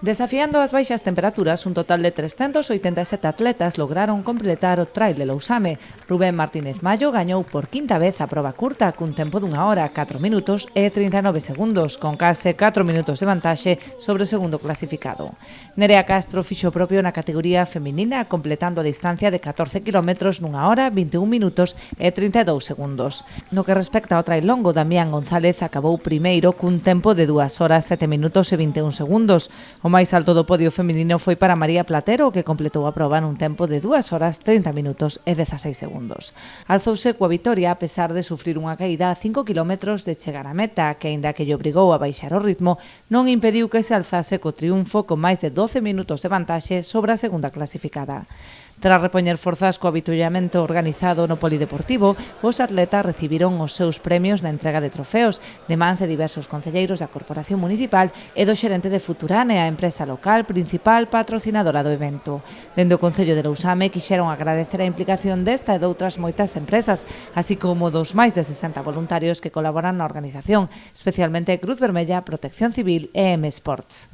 Desafiando as baixas temperaturas, un total de 387 atletas lograron completar o Trail de Lousame. Rubén Martínez Mayo gañou por quinta vez a proba curta cun tempo d'1 hora, 4 minutos e 39 segundos, con case 4 minutos de vantaxe sobre o segundo clasificado. Nerea Castro fixo propio na categoría feminina, completando a distancia de 14 km n'1 hora, 21 minutos e 32 segundos. No que respecta ao trail longo, Damián González acabou primeiro cun tempo de 2 horas, 7 minutos e 21 segundos. O máis alto do podio feminino foi para María Platero, que completou a proba nun tempo de 2 horas, 30 minutos e 16 segundos. Alzouse coa vitoria a pesar de sufrir unha caída a 5 km de chegar á meta, que, aínda que lle obrigou a baixar o ritmo, non impediu que se alzase co triunfo con máis de 12 minutos de vantaxe sobre a segunda clasificada. Tras repoñer forzas co avituallamento organizado no polideportivo, os atletas recibiron os seus premios na entrega de trofeos de mans de diversos concelleiros da Corporación Municipal e do xerente de Futurane, a empresa local principal patrocinadora do evento. Dende o Concello de Lousame quixeron agradecer a implicación desta e doutras moitas empresas, así como dos máis de 60 voluntarios que colaboran na organización, especialmente Cruz Vermella, Protección Civil e M Sports.